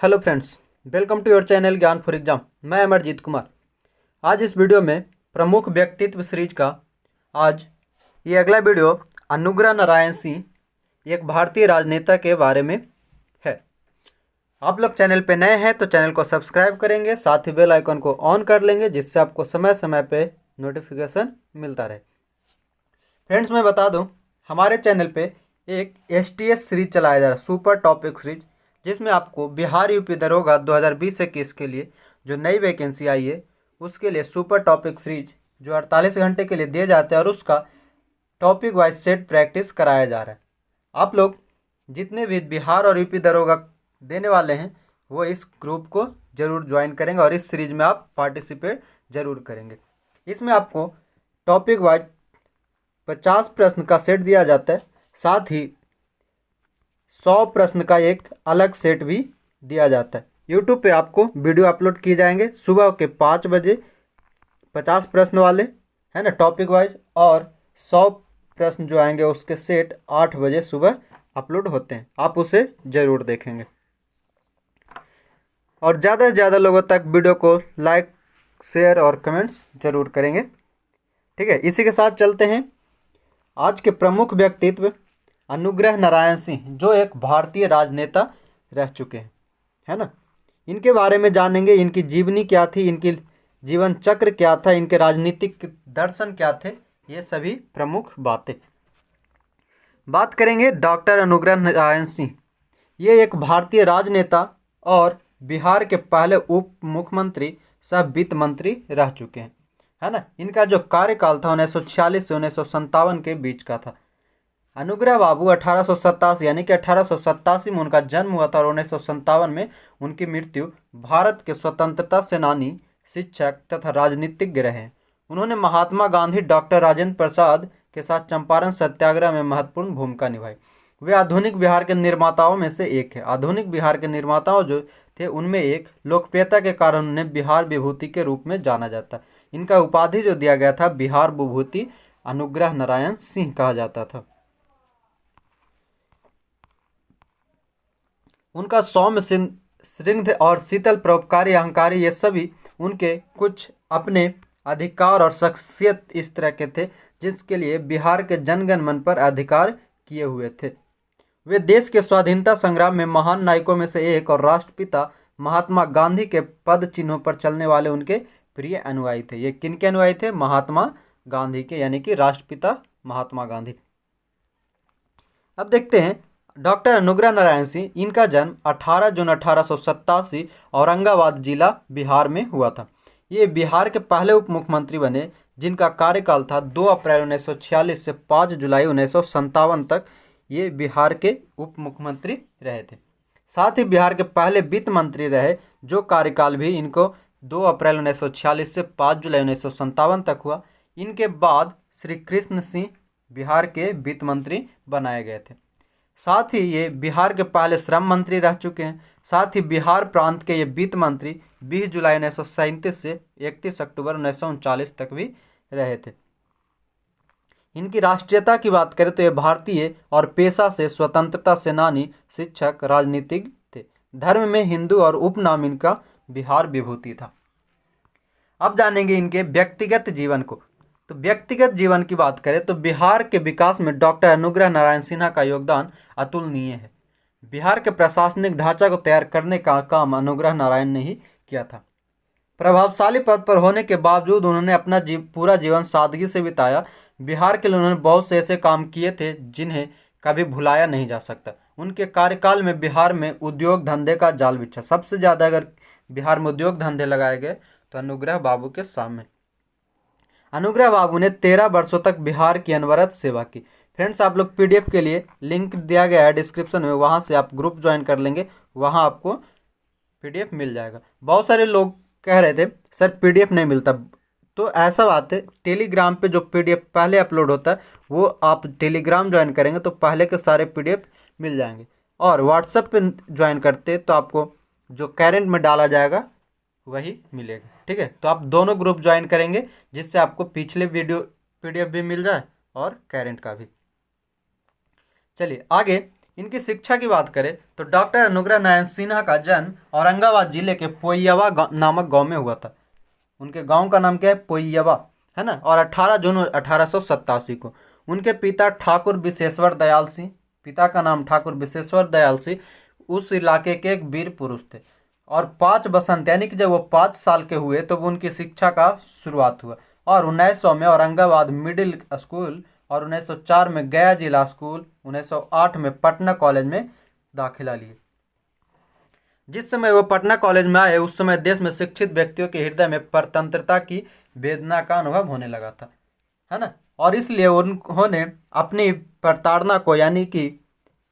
Hello friends, welcome to your channel Gyan for exam. मैं अमरजीत कुमार। आज इस वीडियो में प्रमुख व्यक्तित्व सीरीज का आज ये अगला वीडियो अनुग्रह नारायण सिंह, एक भारतीय राजनेता के बारे में है। आप लोग चैनल पे नए हैं तो चैनल को सब्सक्राइब करेंगे, साथ ही बेल आइकन को ऑन कर लेंगे जिससे आपको समय समय पे नोटिफिकेशन मिलता रहे। फ्रेंड्स, मैं बता दूं, हमारे चैनल पे एक STS सीरीज चलाया जा रहा है, सुपर टॉपिक सीरीज, जिसमें आपको बिहार यूपी दरोगा 2020-21 के लिए जो नई वैकेंसी आई है उसके लिए सुपर टॉपिक सीरीज जो 48 घंटे के लिए दिए जाते हैं और उसका टॉपिक वाइज सेट प्रैक्टिस कराया जा रहा है। आप लोग जितने भी बिहार और यूपी दरोगा देने वाले हैं वो इस ग्रुप को ज़रूर ज्वाइन करेंगे और इस सीरीज में आप पार्टिसिपेट ज़रूर करेंगे। इसमें आपको टॉपिक वाइज 50 प्रश्न का सेट दिया जाता है, साथ ही 100 प्रश्न का एक अलग सेट भी दिया जाता है। यूट्यूब पे आपको वीडियो अपलोड किए जाएंगे सुबह के 5 बजे 50 प्रश्न वाले, है ना, टॉपिक वाइज, और 100 प्रश्न जो आएंगे उसके सेट 8 बजे सुबह अपलोड होते हैं। आप उसे ज़रूर देखेंगे और ज़्यादा से ज़्यादा लोगों तक वीडियो को लाइक, शेयर और कमेंट्स ज़रूर करेंगे। ठीक है, इसी के साथ चलते हैं आज के प्रमुख व्यक्तित्व अनुग्रह नारायण सिंह, जो एक भारतीय राजनेता रह चुके हैं, है ना। इनके बारे में जानेंगे, इनकी जीवनी क्या थी, इनकी जीवन चक्र क्या था, इनके राजनीतिक दर्शन क्या थे, ये सभी प्रमुख बातें। बात करेंगे डॉक्टर अनुग्रह नारायण सिंह। ये एक भारतीय राजनेता और बिहार के पहले उप मुख्यमंत्री सह वित्त मंत्री रह चुके हैं, है ना। इनका जो कार्यकाल था 1946 से 1957 के बीच का था। अनुग्रह बाबू 1887 यानी कि 1887 में उनका जन्म हुआ था और 1957 में उनकी मृत्यु। भारत के स्वतंत्रता सेनानी, शिक्षक तथा राजनीतिज्ञ रहे हैं। उन्होंने महात्मा गांधी, डॉक्टर राजेंद्र प्रसाद के साथ चंपारण सत्याग्रह में महत्वपूर्ण भूमिका निभाई। वे आधुनिक बिहार के निर्माताओं में से एक है। आधुनिक बिहार के निर्माताओं जो थे उनमें एक, लोकप्रियता के कारण उन्हें बिहार विभूति के रूप में जाना जाता है। इनका उपाधि जो दिया गया था बिहार विभूति अनुग्रह नारायण सिंह कहा जाता था। उनका सौम्य स्निग्ध और शीतल परोपकारी अहंकारी, ये सभी उनके कुछ अपने अधिकार और शख्सियत इस तरह के थे जिसके लिए बिहार के जनगण मन पर अधिकार किए हुए थे। वे देश के स्वाधीनता संग्राम में महान नायकों में से एक और राष्ट्रपिता महात्मा गांधी के पद चिन्हों पर चलने वाले उनके प्रिय अनुयायी थे। ये किनके अनुयायी थे? महात्मा गांधी के, यानी कि राष्ट्रपिता महात्मा गांधी। अब देखते हैं डॉक्टर अनुग्रह नारायण सिंह। इनका जन्म 18 जून 1887 औरंगाबाद जिला बिहार में हुआ था। ये बिहार के पहले उप मुख्यमंत्री बने जिनका कार्यकाल था 2 अप्रैल 1946 से 5 जुलाई 1957 तक। ये बिहार के उप मुख्यमंत्री रहे थे। साथ ही बिहार के पहले वित्त मंत्री रहे, जो कार्यकाल भी इनको 2 अप्रैल 1946 से 5 जुलाई 1957 तक हुआ। इनके बाद श्री कृष्ण सिंह बिहार के वित्त मंत्री बनाए गए थे। साथ ही ये बिहार के पहले श्रम मंत्री रह चुके हैं। साथ ही बिहार प्रांत के ये वित्त मंत्री 20 जुलाई 1937 से 31 अक्टूबर 1939 तक भी रहे थे। इनकी राष्ट्रीयता की बात करें तो ये भारतीय और पेशा से स्वतंत्रता सेनानी, शिक्षक, राजनीतिज्ञ थे। धर्म में हिंदू और उपनाम इनका बिहार विभूति था। अब जानेंगे इनके व्यक्तिगत जीवन को। तो व्यक्तिगत जीवन की बात करें तो बिहार के विकास में डॉक्टर अनुग्रह नारायण सिन्हा का योगदान अतुलनीय है। बिहार के प्रशासनिक ढांचा को तैयार करने का काम अनुग्रह नारायण ने ही किया था। प्रभावशाली पद पर होने के बावजूद उन्होंने अपना पूरा जीवन सादगी से बिताया। बिहार के लिए उन्होंने बहुत से ऐसे काम किए थे जिन्हें कभी भुलाया नहीं जा सकता। उनके कार्यकाल में बिहार में उद्योग धंधे का जाल बिछा। सबसे ज़्यादा अगर बिहार में उद्योग धंधे लगाए गए तो अनुग्रह बाबू के सामने। अनुग्रह बाबू ने 13 वर्षों तक बिहार की अनवरत सेवा की। फ्रेंड्स, आप लोग PDF के लिए लिंक दिया गया है डिस्क्रिप्शन में, वहाँ से आप ग्रुप ज्वाइन कर लेंगे, वहाँ आपको PDF मिल जाएगा। बहुत सारे लोग कह रहे थे सर PDF नहीं मिलता, तो ऐसा बात है, टेलीग्राम पे जो PDF पहले अपलोड होता है वो आप टेलीग्राम ज्वाइन करेंगे तो पहले के सारे PDF मिल जाएंगे। और व्हाट्सएप पे ज्वाइन करते तो आपको जो करेंट में डाला जाएगा वही मिलेगा। ठीक है, तो आप दोनों ग्रुप ज्वाइन करेंगे जिससे आपको पिछले वीडियो PDF भी मिल जाए और करेंट का भी। चलिए आगे, इनकी शिक्षा की बात करें तो डॉक्टर अनुग्रह नारायण सिन्हा का जन्म औरंगाबाद जिले के पोइयावा नामक गांव में हुआ था। उनके गांव का नाम क्या है? पोइयावा, है ना। और 18 जून 1887 को उनके पिता ठाकुर विशेश्वर दयाल सिंह, पिता का नाम ठाकुर विशेश्वर दयाल सिंह, उस इलाके के एक वीर पुरुष थे। और 5 बसंत यानी कि जब वो 5 साल के हुए तो उनकी शिक्षा का शुरुआत हुआ। और 1900 में औरंगाबाद मिडिल स्कूल और 1904 में गया जिला स्कूल, 1908 में पटना कॉलेज में दाखिला लिए। जिस समय वो पटना कॉलेज में आए उस समय देश में शिक्षित व्यक्तियों के हृदय में परतंत्रता की वेदना का अनुभव होने लगा था, है ना। और इसलिए उन्होंने अपनी प्रताड़ना को, यानी कि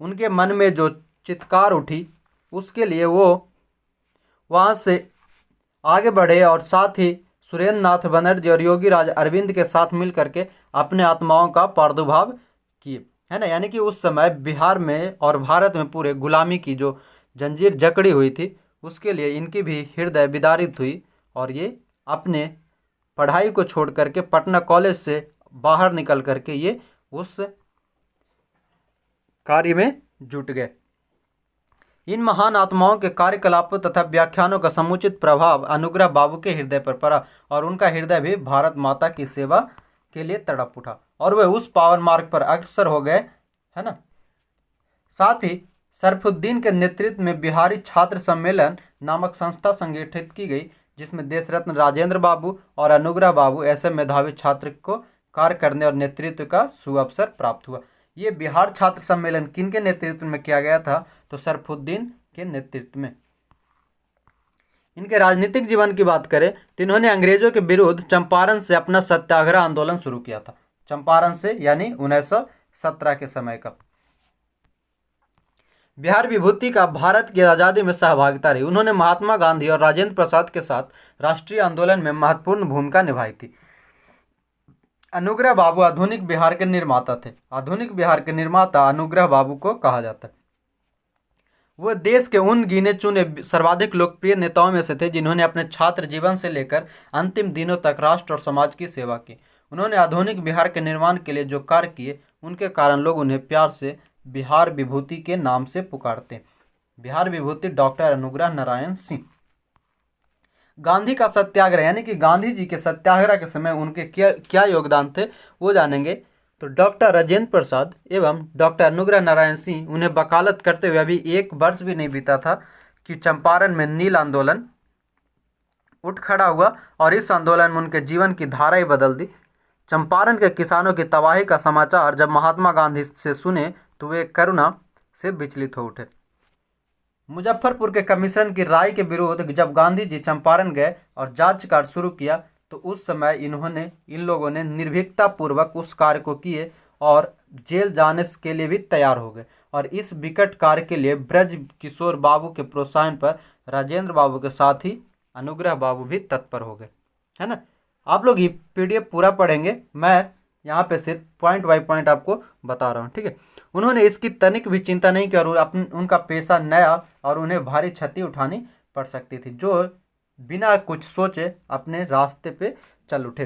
उनके मन में जो चित्कार उठी, उसके लिए वो वहाँ से आगे बढ़े और साथ ही सुरेंद्र नाथ बनर्जी और योगी राज अरविंद के साथ मिल करके अपने आत्माओं का प्रादुर्भाव किए, है ना। यानी कि उस समय बिहार में और भारत में पूरे गुलामी की जो जंजीर जकड़ी हुई थी, उसके लिए इनकी भी हृदय विदारित हुई और ये अपने पढ़ाई को छोड़ करके पटना कॉलेज से बाहर निकल करके ये उस कार्य में जुट गए। इन महान आत्माओं के कार्यकलापों तथा व्याख्यानों का समुचित प्रभाव अनुग्रह बाबू के हृदय पर पड़ा और उनका हृदय भी भारत माता की सेवा के लिए तड़प उठा और वे उस पावन मार्ग पर अग्रसर हो गए, है ना। साथ ही सरफुद्दीन के नेतृत्व में बिहारी छात्र सम्मेलन नामक संस्था संगठित की गई, जिसमें देश रत्न राजेंद्र बाबू और अनुग्रह बाबू ऐसे मेधावी छात्र को कार्य करने और नेतृत्व का सुअवसर प्राप्त हुआ। ये बिहार छात्र सम्मेलन किन के नेतृत्व में किया गया था? तो सरफुद्दीन के नेतृत्व में। इनके राजनीतिक जीवन की बात करें तो इन्होंने अंग्रेजों के विरुद्ध चंपारण से अपना सत्याग्रह आंदोलन शुरू किया था। चंपारण से यानी 1917 के समय का। बिहार विभूति का भारत की आज़ादी में सहभागिता रही। उन्होंने महात्मा गांधी और राजेंद्र प्रसाद के साथ राष्ट्रीय आंदोलन में महत्वपूर्ण भूमिका निभाई थी। अनुग्रह बाबू आधुनिक बिहार के निर्माता थे। आधुनिक बिहार के निर्माता अनुग्रह बाबू को कहा जाता है। वो देश के उन गिने चुने सर्वाधिक लोकप्रिय नेताओं में से थे जिन्होंने अपने छात्र जीवन से लेकर अंतिम दिनों तक राष्ट्र और समाज की सेवा की। उन्होंने आधुनिक बिहार के निर्माण के लिए जो कार्य किए, उनके कारण लोग उन्हें प्यार से बिहार विभूति के नाम से पुकारते हैं। बिहार विभूति डॉक्टर अनुग्रह नारायण सिंह। गांधी का सत्याग्रह, यानी कि गांधी जी के सत्याग्रह के समय उनके क्या योगदान थे वो जानेंगे। तो डॉक्टर राजेंद्र प्रसाद एवं डॉक्टर अनुग्रह नारायण सिंह उन्हें वकालत करते हुए अभी 1 वर्ष भी नहीं बीता था कि चंपारण में नील आंदोलन उठ खड़ा हुआ और इस आंदोलन में उनके जीवन की धारा ही बदल दी। चंपारण के किसानों की तबाही का समाचार जब महात्मा गांधी से सुने तो वे करुणा से विचलित हो उठे। मुजफ्फरपुर के कमीशन की राय के विरुद्ध जब गांधी जी चंपारण गए और जांच कार्य शुरू किया तो उस समय इन लोगों ने निर्भीकता पूर्वक उस कार्य को किए और जेल जाने के लिए भी तैयार हो गए। और इस विकट कार्य के लिए ब्रज किशोर बाबू के प्रोत्साहन पर राजेंद्र बाबू के साथ ही अनुग्रह बाबू भी तत्पर हो गए, है ना। आप लोग ये PDF पूरा पढ़ेंगे, मैं यहाँ पे सिर्फ पॉइंट बाय पॉइंट आपको बता रहा हूँ, ठीक है। उन्होंने इसकी तनिक भी चिंता नहीं की और उनका पेशा नया और उन्हें भारी क्षति उठानी पड़ सकती थी, जो बिना कुछ सोचे अपने रास्ते पे चल उठे,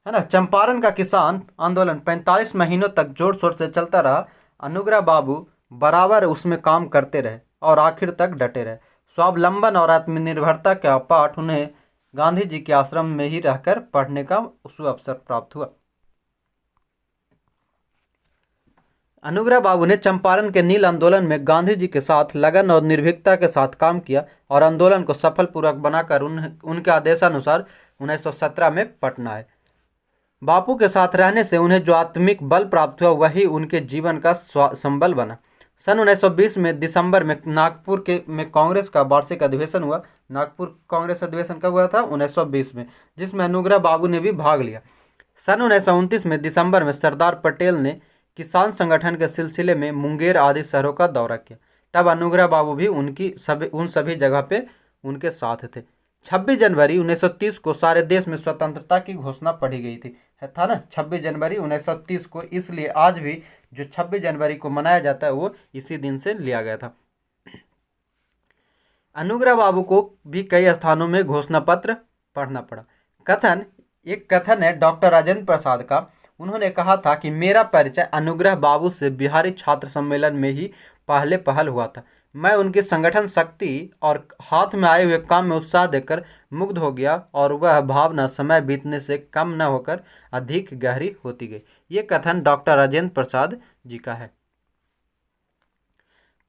है ना। चंपारण का किसान आंदोलन 45 महीनों तक जोर शोर से चलता रहा। अनुग्रह बाबू बराबर उसमें काम करते रहे और आखिर तक डटे रहे। स्वावलंबन और आत्मनिर्भरता का पाठ उन्हें गांधी जी के आश्रम में ही रहकर पढ़ने का अवसर प्राप्त हुआ। अनुग्रह बाबू ने चंपारण के नील आंदोलन में गांधी जी के साथ लगन और निर्भीकता के साथ काम किया और आंदोलन को सफलपूर्वक बनाकर उनके आदेशानुसार 1917 में पटना आए। बापू के साथ रहने से उन्हें जो आत्मिक बल प्राप्त हुआ वही उनके जीवन का संबल बना। सन 1920 में दिसंबर में नागपुर में कांग्रेस का वार्षिक अधिवेशन हुआ। नागपुर कांग्रेस अधिवेशन कब हुआ था? 1920 में, जिसमें अनुग्रह बाबू ने भी भाग लिया। सन 1929 में दिसंबर में सरदार पटेल ने किसान संगठन के सिलसिले में मुंगेर आदि शहरों का दौरा किया। तब अनुग्रह बाबू भी उन सभी जगह पे उनके साथ थे। 26 जनवरी 1930 को सारे देश में स्वतंत्रता की घोषणा पढ़ी गई थी, था ना। 26 जनवरी 1930 को, इसलिए आज भी जो 26 जनवरी को मनाया जाता है वो इसी दिन से लिया गया था। अनुग्रह बाबू को भी कई स्थानों में घोषणा पत्र पढ़ना पड़ा। एक कथन है डॉक्टर राजेंद्र प्रसाद का। उन्होंने कहा था कि मेरा परिचय अनुग्रह बाबू से बिहारी छात्र सम्मेलन में ही पहले पहल हुआ था। मैं उनकी संगठन शक्ति और हाथ में आए हुए काम में उत्साह देकर मुग्ध हो गया और वह भावना समय बीतने से कम न होकर अधिक गहरी होती गई। ये कथन डॉक्टर राजेंद्र प्रसाद जी का है।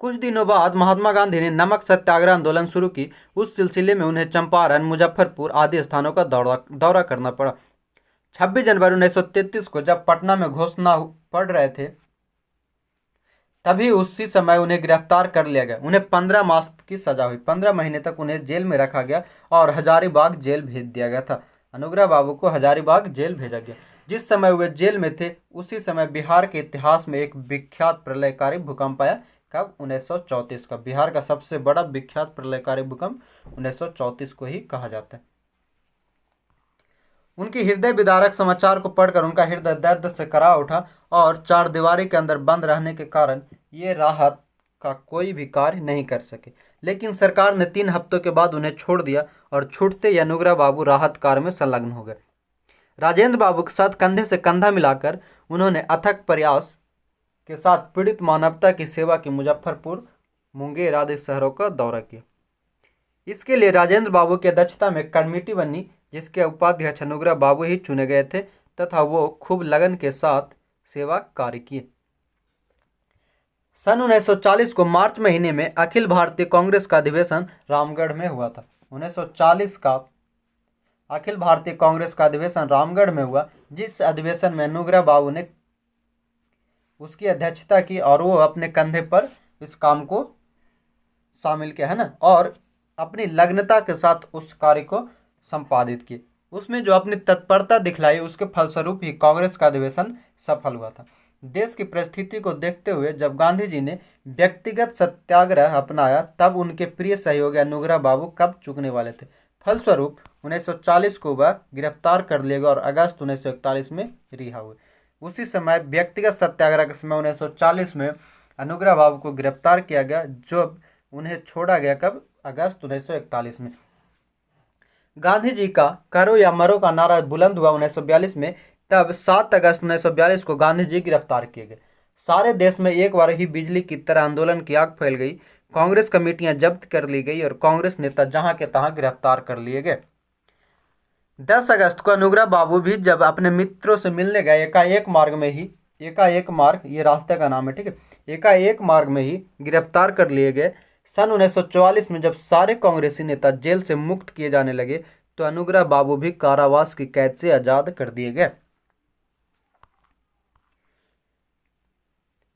कुछ दिनों बाद महात्मा गांधी ने नमक सत्याग्रह आंदोलन शुरू की। उस सिलसिले में उन्हें चंपारण, मुजफ्फरपुर आदि स्थानों का दौरा करना पड़ा। 26 जनवरी 1933 को जब पटना में घोषणा पड़ रहे थे, तभी उसी समय उन्हें गिरफ्तार कर लिया गया। उन्हें 15 मास की सजा हुई। 15 महीने तक उन्हें जेल में रखा गया और हजारीबाग जेल भेज दिया गया था। अनुग्रह बाबू को हजारीबाग जेल भेजा गया। जिस समय वे जेल में थे, उसी समय बिहार के इतिहास में एक विख्यात प्रलयकारी भूकंप आया। कब? 1934 का। बिहार का सबसे बड़ा विख्यात प्रलयकारी भूकंप 1934 को ही कहा जाता है। उनकी हृदय विदारक समाचार को पढ़कर उनका हृदय दर्द से करा उठा और चार दीवारी के अंदर बंद रहने के कारण ये राहत का कोई भी कार्य नहीं कर सके। लेकिन सरकार ने 3 हफ्तों के बाद उन्हें छोड़ दिया और छूटते ही अनुग्रह बाबू राहत कार्य में संलग्न हो गए। राजेंद्र बाबू के साथ कंधे से कंधा मिलाकर उन्होंने अथक प्रयास के साथ पीड़ित मानवता की सेवा की मुजफ्फरपुर, मुंगेर आदि शहरों का दौरा किया। इसके लिए राजेंद्र बाबू की अध्यक्षता में कमेटी बनी, जिसके उपाध्यक्ष अनुग्रह बाबू ही चुने गए थे तथा वो खूब लगन के साथ सेवा कार्य किए। सन 1940 को मार्च महीने में अखिल भारतीय कांग्रेस का अधिवेशन रामगढ़ में हुआ था। 1940 का अखिल भारतीय कांग्रेस का अधिवेशन रामगढ़ में हुआ, जिस अधिवेशन में अनुग्रह बाबू ने उसकी अध्यक्षता की और वो अपने कंधे पर इस काम को शामिल किया, है ना, और अपनी लग्नता के साथ उस कार्य को संपादित किए। उसमें जो अपनी तत्परता दिखलाई, उसके फलस्वरूप ही कांग्रेस का अधिवेशन सफल हुआ था। देश की परिस्थिति को देखते हुए जब गांधी जी ने व्यक्तिगत सत्याग्रह अपनाया, तब उनके प्रिय सहयोगी अनुग्रह बाबू कब चूकने वाले थे। फलस्वरूप 1940 को वह गिरफ्तार कर लिए गए और अगस्त 1941 में रिहा हुए। उसी समय व्यक्तिगत सत्याग्रह के समय 1940 में अनुग्रह बाबू को गिरफ्तार किया गया, जब उन्हें छोड़ा गया कब? अगस्त 1941 में। गांधी जी का करो या मरो का नारा बुलंद हुआ 1942 में। तब 7 अगस्त 1942 को गांधी जी गिरफ्तार किए गए। सारे देश में एक बार ही बिजली की तरह आंदोलन की आग फैल गई। कांग्रेस कमेटियां जब्त कर ली गई और कांग्रेस नेता जहां के तहां गिरफ्तार कर लिए गए। 10 अगस्त को अनुग्रह बाबू भी जब अपने मित्रों से मिलने गए, एकाएक मार्ग ये रास्ते का नाम है, ठीक है, एकाएक मार्ग में ही गिरफ्तार कर लिए गए। सन 1944 में जब सारे कांग्रेसी नेता जेल से मुक्त किए जाने लगे, तो अनुग्रह बाबू भी कारावास की कैद से आजाद कर दिए गए।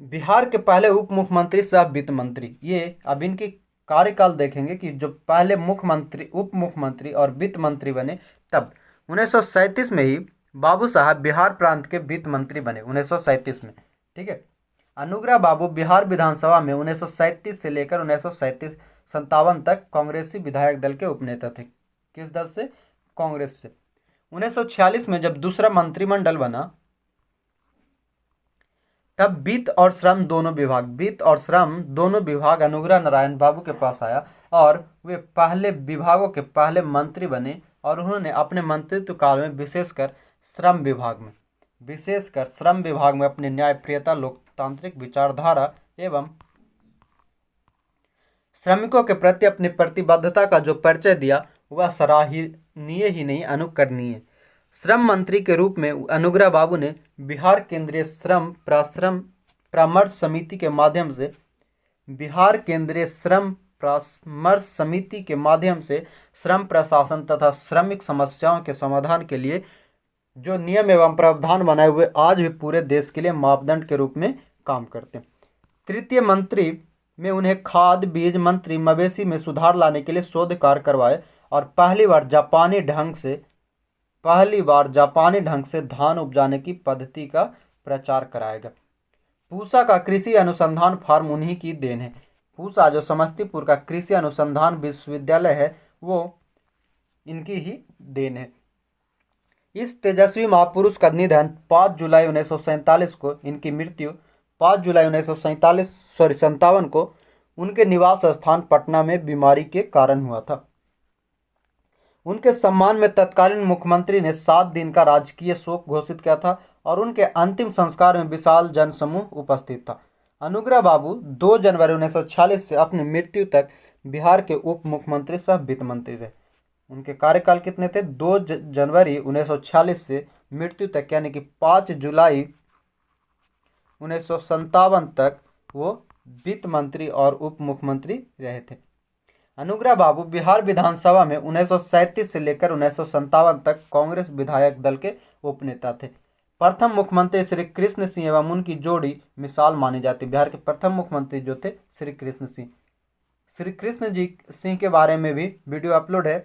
बिहार के पहले उप मुख्यमंत्री सह वित्त मंत्री, ये अब इनकी कार्यकाल देखेंगे कि जो पहले मुख्यमंत्री, उप मुख्यमंत्री और वित्त मंत्री बने, तब 1937 में ही बाबू साहब बिहार प्रांत के वित्त मंत्री बने। 1937 में, ठीक है। अनुग्रह बाबू बिहार विधानसभा में 1937 से लेकर 1957 तक कांग्रेसी विधायक दल के उपनेता थे। किस दल से? कांग्रेस से। 1946 में जब दूसरा मंत्रिमंडल बना, तब वित्त और श्रम दोनों विभाग अनुग्रह नारायण बाबू के पास आया और वे पहले विभागों के पहले मंत्री बने और उन्होंने अपने मंत्रित्व काल में विशेषकर श्रम विभाग में अपनी न्यायप्रियता, लोकतांत्रिक विचारधारा एवं श्रमिकों के प्रति अपनी प्रतिबद्धता का जो परिचय दिया, वह सराहनीय ही नहीं, अनुकरणीय। श्रम मंत्री के रूप में अनुग्रह बाबू ने बिहार केंद्रीय श्रम परामर्श समिति के माध्यम से श्रम प्रशासन तथा श्रमिक समस्याओं के समाधान के लिए जो नियम एवं प्रावधान बनाए हुए आज भी पूरे देश के लिए मापदंड के रूप में काम करते हैं। तृतीय मंत्री में उन्हें खाद बीज मंत्री, मवेशी में सुधार लाने के लिए शोध कार्य करवाए और पहली बार जापानी ढंग से धान उपजाने की पद्धति का प्रचार कराएगा। पूसा का कृषि अनुसंधान फार्म उन्हीं की देन है। पूसा जो समस्तीपुर का कृषि अनुसंधान विश्वविद्यालय है, वो इनकी ही देन है। इस तेजस्वी महापुरुष का निधन 5 जुलाई 1947 को, इनकी मृत्यु 5 जुलाई 1957 को उनके निवास स्थान पटना में बीमारी के कारण हुआ था। उनके सम्मान में तत्कालीन मुख्यमंत्री ने 7 दिन का राजकीय शोक घोषित किया था और उनके अंतिम संस्कार में विशाल जनसमूह उपस्थित था। अनुग्रह बाबू 2 जनवरी 1946 से अपनी मृत्यु तक बिहार के उप मुख्यमंत्री सह वित्त मंत्री रहे। उनके कार्यकाल कितने थे? 2 जनवरी 1946 से मृत्यु तक, यानी कि 5 जुलाई 1957 तक वो वित्त मंत्री और उप मुख्यमंत्री रहे थे। अनुग्रह बाबू बिहार विधानसभा में 1937 से लेकर 1957 तक कांग्रेस विधायक दल के उपनेता थे। प्रथम मुख्यमंत्री श्री कृष्ण सिंह एवं उनकी जोड़ी मिसाल मानी जाती। बिहार के प्रथम मुख्यमंत्री जो थे श्री कृष्ण सिंह। श्री कृष्ण जी सिंह के बारे में भी वीडियो अपलोड है,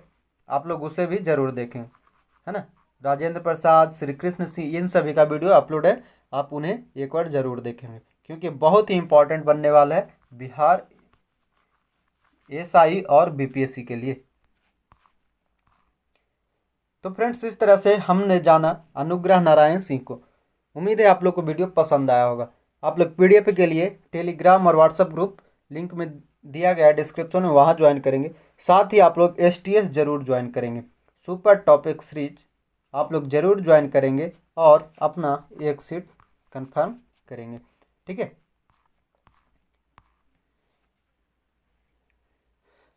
आप लोग उसे भी जरूर देखें, है ना। राजेंद्र प्रसाद, श्री कृष्ण सिंह, इन सभी का वीडियो अपलोड है, आप उन्हें एक बार जरूर देखेंगे क्योंकि बहुत ही इंपॉर्टेंट बनने वाला है बिहार एसआई और बीपीएससी के लिए। तो फ्रेंड्स, इस तरह से हमने जाना अनुग्रह नारायण सिंह को। उम्मीद है आप लोग को वीडियो पसंद आया होगा। आप लोग पीडीएफ के लिए टेलीग्राम और व्हाट्सएप ग्रुप लिंक में दिया गया है डिस्क्रिप्शन में, वहाँ ज्वाइन करेंगे। साथ ही आप लोग एसटीएस जरूर ज्वाइन करेंगे, सुपर टॉपिक सीरीज आप लोग जरूर ज्वाइन करेंगे और अपना एक सीट कंफर्म करेंगे, ठीक है।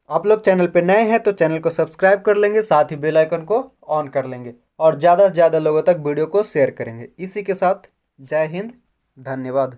आप लोग चैनल पे नए हैं तो चैनल को सब्सक्राइब कर लेंगे, साथ ही बेल आइकन को ऑन कर लेंगे और ज़्यादा से ज़्यादा लोगों तक वीडियो को शेयर करेंगे। इसी के साथ जय हिंद, धन्यवाद।